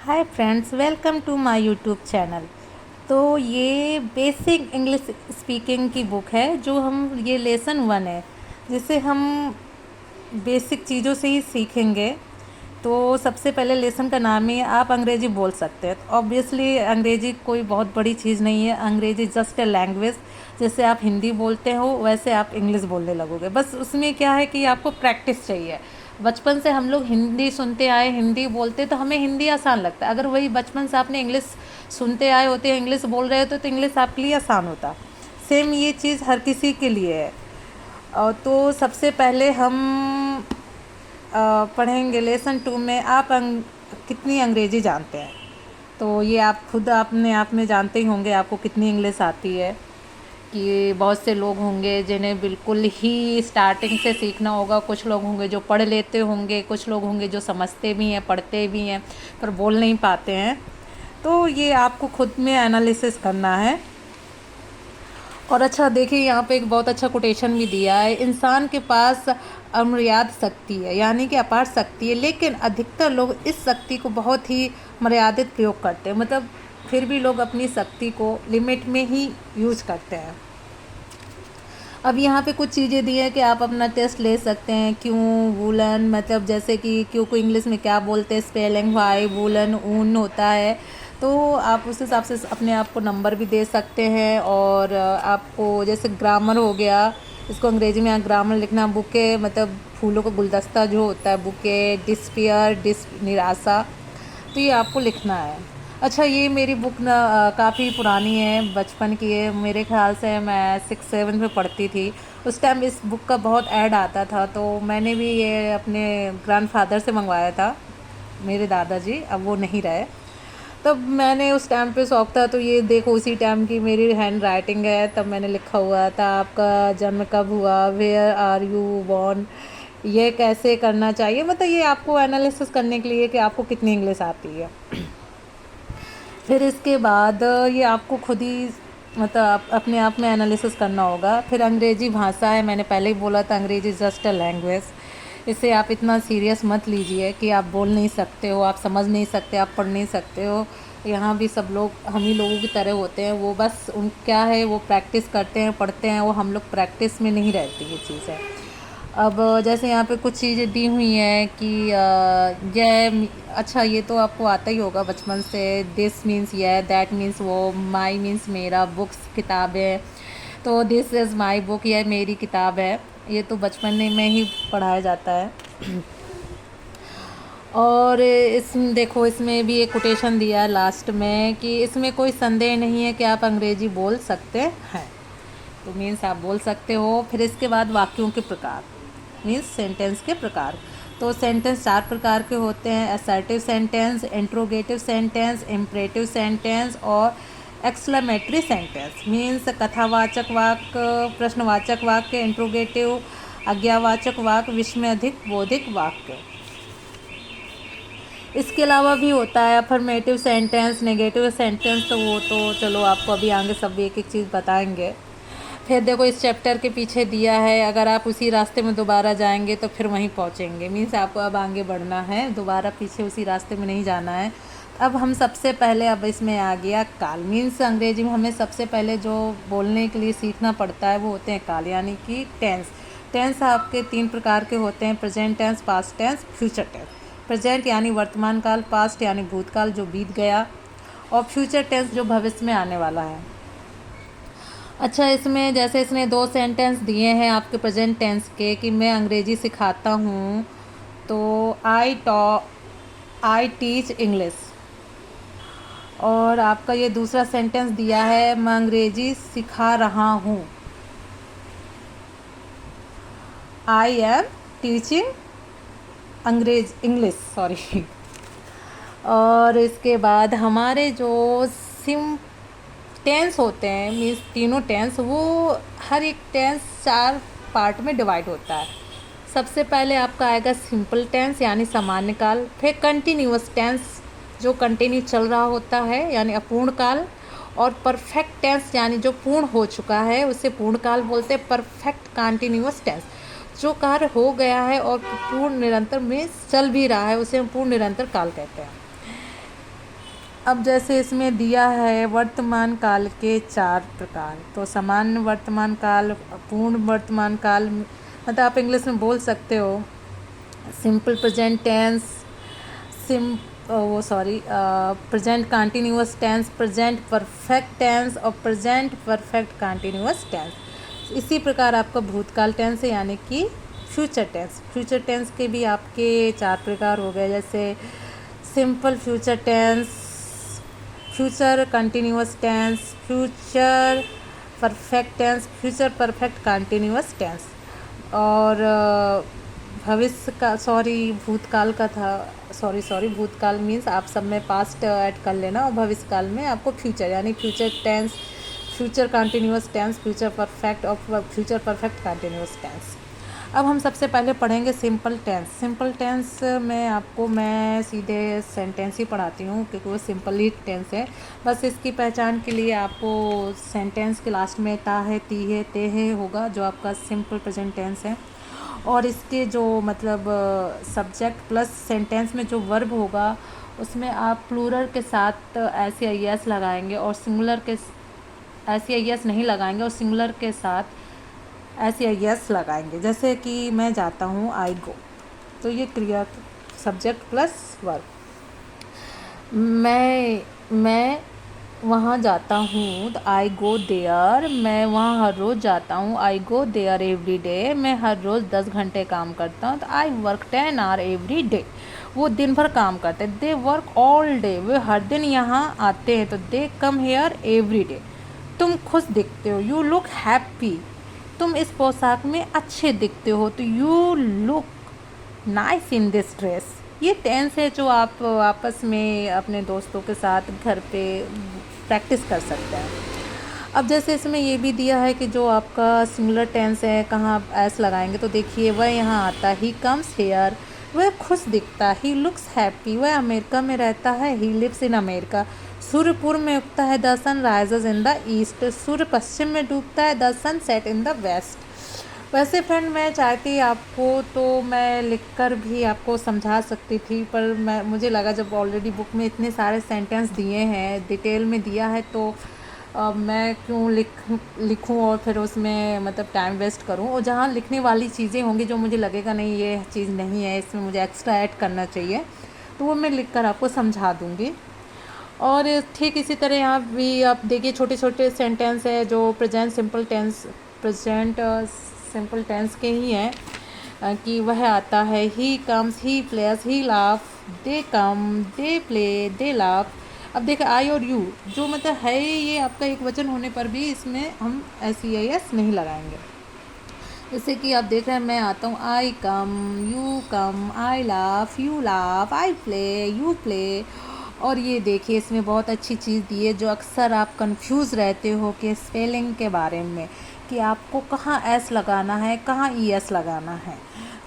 Hi friends, welcome to my YouTube channel. तो ये basic English speaking की book है जो ये लेसन 1 है जिसे हम बेसिक चीज़ों से ही सीखेंगे। तो सबसे पहले लेसन का नाम ही है आप अंग्रेज़ी बोल सकते हैं। तो ऑब्वियसली अंग्रेज़ी कोई बहुत बड़ी चीज़ नहीं है, अंग्रेज़ी जस्ट ए लैंग्वेज। जैसे आप हिंदी बोलते हो वैसे आप इंग्लिश बोलने लगोगे। बस उसमें क्या है कि आपको प्रैक्टिस चाहिए। बचपन से हम लोग हिंदी सुनते आए, हिंदी बोलते, तो हमें हिंदी आसान लगता है। अगर वही बचपन से आपने इंग्लिश सुनते आए होते हैं, इंग्लिश बोल रहे होते तो इंग्लिश आपके लिए आसान होता। सेम ये चीज़ हर किसी के लिए है। तो सबसे पहले हम पढ़ेंगे लेसन 2 में आप कितनी अंग्रेज़ी जानते हैं। तो ये आप खुद अपने आप में जानते ही होंगे आपको कितनी इंग्लिश आती है। कि बहुत से लोग होंगे जिन्हें बिल्कुल ही स्टार्टिंग से सीखना होगा, कुछ लोग होंगे जो पढ़ लेते होंगे, कुछ लोग होंगे जो समझते भी हैं, पढ़ते भी हैं, पर बोल नहीं पाते हैं। तो ये आपको खुद में एनालिसिस करना है। और अच्छा देखिए, यहाँ पे एक बहुत अच्छा कोटेशन भी दिया है, इंसान के पास अमर्याद शक्ति है, यानी कि अपार शक्ति है, लेकिन अधिकतर लोग इस शक्ति को बहुत ही मर्यादित प्रयोग करते हैं। मतलब फिर भी लोग अपनी शक्ति को लिमिट में ही यूज करते हैं। अब यहाँ पे कुछ चीज़ें दी हैं कि आप अपना टेस्ट ले सकते हैं। क्यों वूलन, मतलब जैसे कि क्यों को इंग्लिश में क्या बोलते हैं, स्पेलिंग, वाई वूलन ऊन होता है। तो आप उस हिसाब से अपने आप को नंबर भी दे सकते हैं। और आपको जैसे ग्रामर हो गया, इसको अंग्रेजी में ग्रामर लिखना, बुके मतलब फूलों का गुलदस्ता जो होता है, बुके, डिस्पियर, निराशा, तो ये आपको लिखना है। अच्छा, ये मेरी बुक ना काफ़ी पुरानी है, बचपन की है। मेरे ख्याल से मैं 6-7 में पढ़ती थी। उस टाइम इस बुक का बहुत ऐड आता था, तो मैंने भी ये अपने ग्रैंडफादर से मंगवाया था, मेरे दादाजी अब वो नहीं रहे। तब मैंने उस टाइम पे शौक था, तो ये देखो उसी टाइम की मेरी हैंड राइटिंग है। तब मैंने लिखा हुआ था आपका जन्म कब हुआ, वेयर आर यू बॉर्न, ये कैसे करना चाहिए। मतलब ये आपको एनालिसिस करने के लिए कि आपको कितनी इंग्लिश आती है। फिर इसके बाद ये आपको खुद ही मतलब अपने आप में एनालिसिस करना होगा। फिर अंग्रेज़ी भाषा है, मैंने पहले ही बोला था अंग्रेज़ी जस्ट अ लैंग्वेज। इसे आप इतना सीरियस मत लीजिए कि आप बोल नहीं सकते हो, आप समझ नहीं सकते, आप पढ़ नहीं सकते हो। यहाँ भी सब लोग हम ही लोगों की तरह होते हैं। वो बस उन क्या है, वो प्रैक्टिस करते हैं, पढ़ते हैं। वो हम लोग प्रैक्टिस में नहीं रहती ये चीज़ है। अब जैसे यहाँ पे कुछ चीज़ें दी हुई हैं कि ये अच्छा, ये तो आपको आता ही होगा बचपन से। दिस मीन्स ये, दैट मीन्स वो, माई मीन्स मेरा, बुक्स किताबें। तो दिस इज़ माई बुक, यह मेरी किताब है। ये तो बचपन में ही पढ़ाया जाता है। और इस देखो, इसमें भी एक कोटेशन दिया है लास्ट में कि इसमें कोई संदेह नहीं है कि आप अंग्रेज़ी बोल सकते हैं। तो मीन्स आप बोल सकते हो। फिर इसके बाद वाक्यों के प्रकार, मीन्स सेंटेंस के प्रकार। तो सेंटेंस 4 प्रकार के होते हैं, assertive sentence, interrogative sentence, imperative sentence और एक्सक्लेमेटरी सेंटेंस। मीन्स कथावाचक वाक्य, प्रश्नवाचक वाक्य, इंट्रोगेटिव, आज्ञावाचक वाक्य, विस्मयादिक बोधिक वाक्य। इसके अलावा भी होता है अफर्मेटिव सेंटेंस, नेगेटिव सेंटेंस। तो वो तो चलो आपको अभी आगे सब एक एक चीज़ बताएंगे। फिर देखो, इस चैप्टर के पीछे दिया है, अगर आप उसी रास्ते में दोबारा जाएंगे तो फिर वहीं पहुंचेंगे। मीन्स आपको अब आगे बढ़ना है, दोबारा पीछे उसी रास्ते में नहीं जाना है। अब हम सबसे पहले, अब इसमें आ गया काल। मीन्स अंग्रेजी में हमें सबसे पहले जो बोलने के लिए सीखना पड़ता है वो होते हैं काल, यानी कि टेंस। टेंस आपके 3 प्रकार के होते हैं, present tense, past tense, future tense. Present यानी वर्तमान काल, पास्ट यानी भूतकाल जो बीत गया, और फ्यूचर टेंस जो भविष्य में आने वाला है। अच्छा, इसमें जैसे इसने 2 सेंटेंस दिए हैं आपके प्रेजेंट टेंस के कि मैं अंग्रेज़ी सिखाता हूँ। तो आई टीच इंग्लिश। और आपका ये दूसरा सेंटेंस दिया है, मैं अंग्रेज़ी सिखा रहा हूँ, I am teaching English, sorry. और इसके बाद हमारे जो सिम टेंस होते हैं, मीन्स तीनों टेंस, वो हर एक टेंस 4 पार्ट में डिवाइड होता है। सबसे पहले आपका आएगा सिंपल टेंस यानी सामान्य काल। फिर कंटिन्यूअस टेंस जो कंटिन्यू चल रहा होता है यानी अपूर्ण काल। और परफेक्ट टेंस यानी जो पूर्ण हो चुका है उसे पूर्ण काल बोलते हैं। परफेक्ट कंटिन्यूअस टेंस जो कार्य हो गया है और पूर्ण निरंतर में चल भी रहा है उसे हम पूर्ण निरंतर काल कहते हैं। अब जैसे इसमें दिया है वर्तमान काल के 4 प्रकार, तो सामान्य वर्तमान काल, पूर्ण वर्तमान काल, मतलब आप इंग्लिश में बोल सकते हो simple present tense, present continuous tense, present perfect tense और प्रेजेंट परफेक्ट कंटिन्यूअस टेंस। इसी प्रकार आपका भूतकाल टेंस है, यानी कि फ्यूचर टेंस। फ्यूचर टेंस के भी आपके 4 प्रकार हो गए, जैसे simple future tense, future continuous tense, future perfect tense, future perfect continuous tense. और भविष्य का भूतकाल का था, भूतकाल मीन्स आप सब में पास्ट ऐड कर लेना, और भविष्य काल में आपको फ्यूचर, यानी future tense, future continuous tense, future perfect और फ्यूचर परफेक्ट कंटिन्यूअस टेंस। अब हम सबसे पहले पढ़ेंगे सिंपल टेंस। सिंपल टेंस में आपको मैं सीधे सेंटेंस ही पढ़ाती हूँ, क्योंकि वो सिंपल ही टेंस है। बस इसकी पहचान के लिए आपको सेंटेंस के लास्ट में ता है, ती है, ते है होगा, जो आपका सिंपल प्रेजेंट टेंस है। और इसके जो मतलब सब्जेक्ट प्लस सेंटेंस में जो वर्ब होगा, उसमें आप प्लूरल के साथ ऐसे आई एस लगाएंगे, और सिंगुलर के ऐसे आई एस नहीं लगाएंगे, और सिंगुलर के साथ ऐसे आई एस लगाएंगे। जैसे कि मैं जाता हूँ, आई गो, तो ये क्रिया सब्जेक्ट प्लस वर्ब। मैं वहाँ जाता हूँ, तो आई गो देयर। मैं वहाँ हर रोज़ जाता हूँ, I go there every day. मैं हर रोज़ 10 घंटे काम करता हूँ, तो I work 10 hour every day. वो दिन भर काम करते हैं, दे वर्क ऑल डे। वे हर दिन यहाँ आते हैं, तो they come here every day. तुम खुश दिखते हो, यू लुक हैप्पी। तुम इस पोशाक में अच्छे दिखते हो, तो you look nice in this dress. ये टेंस है जो आप आपस में अपने दोस्तों के साथ घर पे प्रैक्टिस कर सकते हैं। अब जैसे इसमें ये भी दिया है कि जो आपका सिंगुलर टेंस है, कहाँ आप एस लगाएंगे, तो देखिए वह यहाँ आता, ही कम्स हेयर। वह खुश दिखता, ही लुक्स हैप्पी। वह अमेरिका में रहता है, ही लिव्स इन अमेरिका। सूर्य पूर्व में उगता है, the sun rises in the east. सूर्य पश्चिम में डूबता है, the sun set in the west. वैसे फ्रेंड, मैं चाहती आपको तो मैं लिखकर भी आपको समझा सकती थी, पर मुझे लगा जब ऑलरेडी बुक में इतने सारे सेंटेंस दिए हैं, डिटेल में दिया है, तो मैं क्यों लिखूं और फिर उसमें मतलब टाइम वेस्ट करूं। और जहां लिखने वाली चीज़ें होंगी जो मुझे लगेगा नहीं ये चीज़ नहीं है, इसमें मुझे एक्स्ट्रा ऐड करना चाहिए, तो वो मैं लिखकर आपको समझा दूंगी। और ठीक इसी तरह यहाँ भी आप देखिए छोटे छोटे सेंटेंस है जो प्रेजेंट सिंपल टेंस के ही हैं, कि वह आता है, he comes, he place, he laugh, they come, they play, they laugh. अब देखिए आई और यू जो मतलब है, ये आपका एक वचन होने पर भी इसमें हम SEIS नहीं लगाएंगे। जैसे कि आप देख रहे हैं, मैं आता हूँ, I come, you come, I laugh, you laugh, I play, you play. और ये देखिए इसमें बहुत अच्छी चीज़ दी है, जो अक्सर आप कंफ्यूज रहते हो कि स्पेलिंग के बारे में, कि आपको कहाँ एस लगाना है, कहाँ ES लगाना है।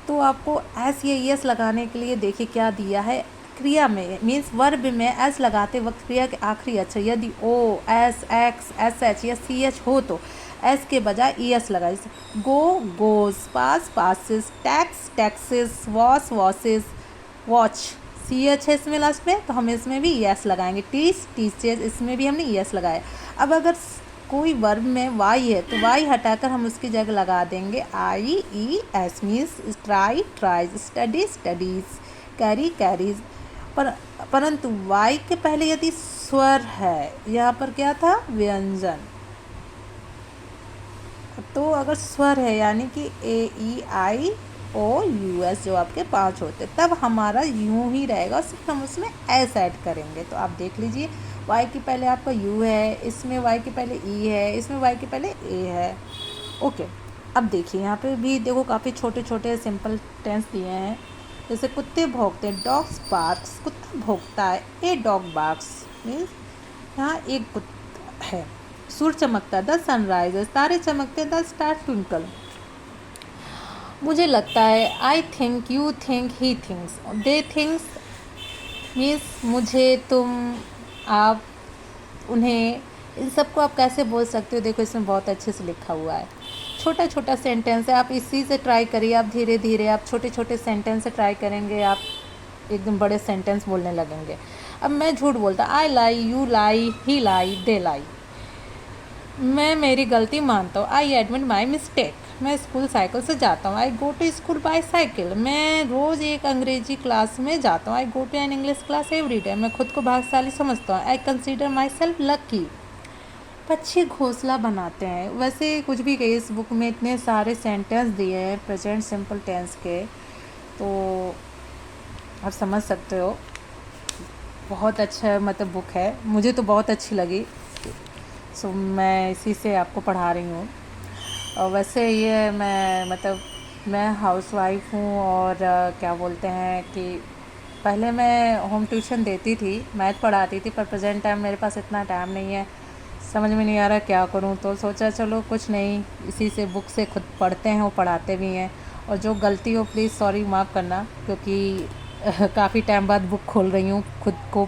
तो आपको एस या ES लगाने के लिए देखिए क्या दिया है, क्रिया में मीन्स वर्ब में एस लगाते वक्त क्रिया के आखिरी अक्षर यदि O, S, X, SH या CH हो तो एस के बजाय ES लगाए। जैसे go, goes, pass, passes, tax, taxes, wash, washes, watch, CH है इसमें लास्ट में, तो हम इसमें भी ES लगाएंगे। टीच, टीचेस, इसमें भी हमने ES लगाया। अब अगर कोई वर्ब में वाई है, तो वाई हटाकर हम उसकी जगह लगा देंगे IES means try, tries, study, studies, carry, carries. परंतु वाई के पहले यदि स्वर है, यहाँ पर क्या था, व्यंजन, तो अगर स्वर है यानी कि AEIOUS जो आपके 5 होते, तब हमारा यूं ही रहेगा, सिर्फ हम उसमें एस ऐड करेंगे। तो आप देख लीजिए, वाई के पहले आपका यू है, इसमें वाई के पहले ई है, इसमें वाई के पहले ए है। ओके, अब देखिए यहाँ पे भी देखो काफ़ी छोटे छोटे सिंपल टेंस दिए हैं। जैसे कुत्ते भौंकते हैं, डॉग्स बार्क्स, कुत्ता भौंकता है, ए डॉग बार्क्स मीन्स यहाँ एक कुत्ता है। सूर्य चमकता, द सनराइजेस, तारे चमकते, द स्टार ट्विंकल। मुझे लगता है, I think, you think, he thinks, they thinks means मुझे, तुम, आप, उन्हें, इन सबको आप कैसे बोल सकते हो। देखो इसमें बहुत अच्छे से लिखा हुआ है, छोटा छोटा सेंटेंस है। आप इसी से ट्राई करिए, आप धीरे धीरे आप छोटे छोटे सेंटेंस से ट्राई करेंगे, आप एकदम बड़े सेंटेंस बोलने लगेंगे। अब मैं झूठ बोलता, आई लाई, यू लाई, ही लाई, दे लाई। मैं मेरी गलती मानता हूँ, आई एडमिट माई मिस्टेक। मैं स्कूल साइकिल से जाता हूँ, I go to school by cycle. मैं रोज़ एक अंग्रेजी क्लास में जाता हूँ, I go to an English class every day. मैं खुद को भाग्यशाली समझता हूँ, I consider myself lucky. पक्षी घोंसला बनाते हैं। वैसे कुछ भी कहिए, इस बुक में इतने सारे सेंटेंस दिए हैं प्रेजेंट सिंपल टेंस के, तो आप समझ सकते हो। बहुत अच्छा मतलब बुक है, मुझे तो बहुत अच्छी लगी, सो मैं इसी से आपको पढ़ा रही हूँ। और वैसे ये मैं हाउसवाइफ हूँ, और क्या बोलते हैं कि पहले मैं होम ट्यूशन देती थी, मैथ पढ़ाती थी, पर प्रेजेंट टाइम मेरे पास इतना टाइम नहीं है, समझ में नहीं आ रहा क्या करूँ। तो सोचा चलो कुछ नहीं, इसी से बुक से खुद पढ़ते हैं और पढ़ाते भी हैं। और जो गलती हो प्लीज़ सॉरी माफ़ करना, क्योंकि काफ़ी टाइम बाद बुक खोल रही हूँ, खुद को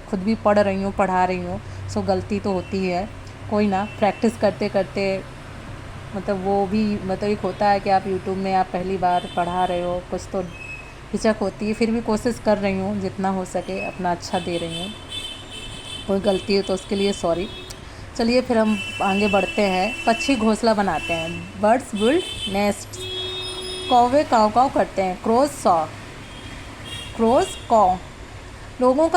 खुद भी पढ़ रही हूँ, पढ़ा रही हूँ, सो गलती तो होती है, कोई ना। प्रैक्टिस करते करते वो भी एक होता है कि आप यूट्यूब में आप पहली बार पढ़ा रहे हो, कुछ तो हिचक होती है, फिर भी कोशिश कर रही हूँ जितना हो सके अपना अच्छा दे रही हूँ। कोई गलती हो तो उसके लिए सॉरी। चलिए फिर हम आगे बढ़ते हैं। पक्षी घोंसला बनाते हैं, बर्ड्स बिल्ड नेस्ट। कौवे काव काव करते हैं, क्रोज कॉ। लोगों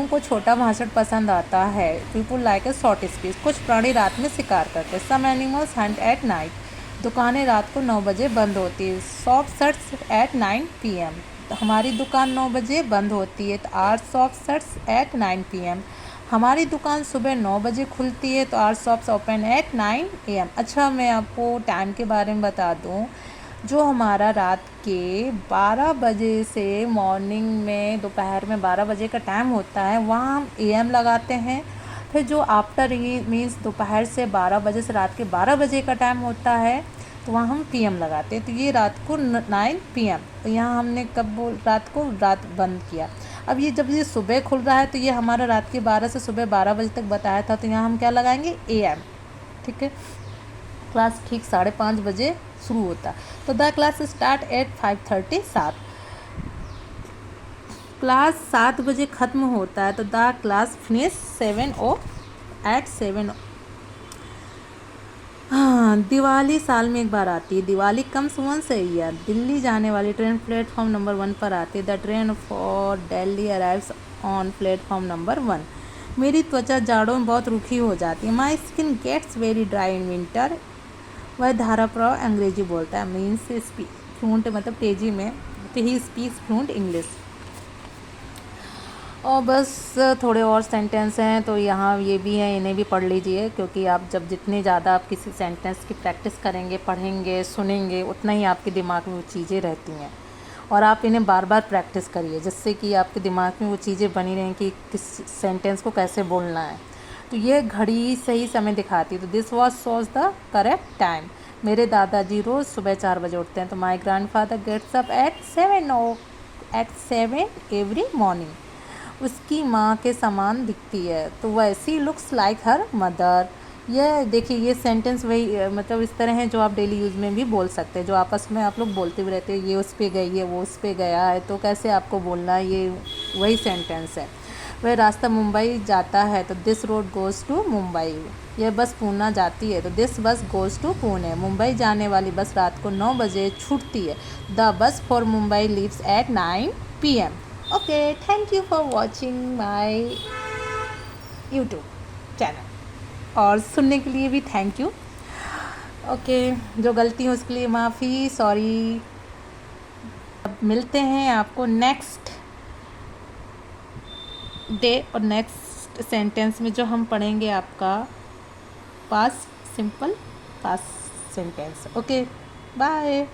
को छोटा भाषण पसंद आता है, people like a short speech. कुछ प्राणी रात में शिकार करते हैं, some animals hunt at night. दुकानें रात को 9 बजे बंद होती है, शॉप शट्स एट 9 PM। हमारी दुकान 9 बजे बंद होती है, तो our shop shuts at 9 PM। हमारी दुकान सुबह 9 बजे खुलती है, तो our shops open at 9 AM। अच्छा, मैं आपको टाइम के बारे में बता दूं, जो हमारा रात के 12 बजे से मॉर्निंग में दोपहर में 12 बजे का टाइम होता है, वहाँ हम AM लगाते हैं। फिर जो आफ्टर मीन्स दोपहर से 12 बजे से रात के 12 बजे का टाइम होता है, तो वहाँ हम PM लगाते हैं। तो ये रात को 9 PM। तो यहाँ हमने रात बंद किया। अब ये जब ये सुबह खुल रहा है, तो ये हमारा रात के 12 से सुबह 12 बजे तक बताया था, तो यहाँ हम क्या लगाएंगे, AM। ठीक है। क्लास ठीक 5:30 बजे शुरू होता, तो the class start at 5:30। Class 7 बजे ख़त्म होता है, तो द क्लास फिनिश 7 हाँ, दिवाली साल में एक बार आती है, Diwali comes once a year. Delhi जाने वाली ट्रेन प्लेटफॉर्म नंबर 1 पर आती है, the train for Delhi arrives on platform number 1। मेरी त्वचा जाड़ों में बहुत रूखी हो जाती है, my skin gets very dry in winter. वह धाराप्रव अंग्रेजी बोलता है, मीन्स स्पीक फ्लूएंट तेजी में, तो ही स्पीक्स फ्लूएंट इंग्लिश। और बस थोड़े और सेंटेंस हैं, तो यहाँ ये भी हैं, इन्हें भी पढ़ लीजिए, क्योंकि आप जब जितने ज़्यादा आप किसी सेंटेंस की प्रैक्टिस करेंगे, पढ़ेंगे, सुनेंगे, उतना ही आपके दिमाग में वो चीज़ें रहती हैं। और आप इन्हें बार बार प्रैक्टिस करिए, जिससे कि आपके दिमाग में वो चीज़ें बनी रहें कि किस सेंटेंस को कैसे बोलना है। तो ये घड़ी सही समय दिखाती है, तो this watch shows the correct time. मेरे दादाजी रोज़ सुबह 4 बजे उठते हैं, तो my grandfather gets up at 7 every morning. उसकी माँ के समान दिखती है, तो वैसी लुक्स लाइक हर मदर। यह देखिए, ये सेंटेंस वही इस तरह है जो आप डेली यूज़ में भी बोल सकते हैं, जो आपस में आप लोग बोलते भी रहते हैं, ये उस पे गई है, वो उस पे गया है, तो कैसे आपको बोलना है, ये वही सेंटेंस है। वह रास्ता मुंबई जाता है, तो this road goes to Mumbai. यह बस पूना जाती है, तो दिस बस गोज़ टू पुणे। मुंबई जाने वाली बस रात को 9 बजे छूटती है, the bus for Mumbai leaves eight 9 PM। Okay, thank you for watching my YouTube channel, और सुनने के लिए भी थैंक यू। ओके, जो गलती हो उसके लिए माफ़ी, सॉरी। अब मिलते हैं आपको नेक्स्ट डे और नेक्स्ट सेंटेंस में, जो हम पढ़ेंगे आपका past simple past sentence. Okay, bye.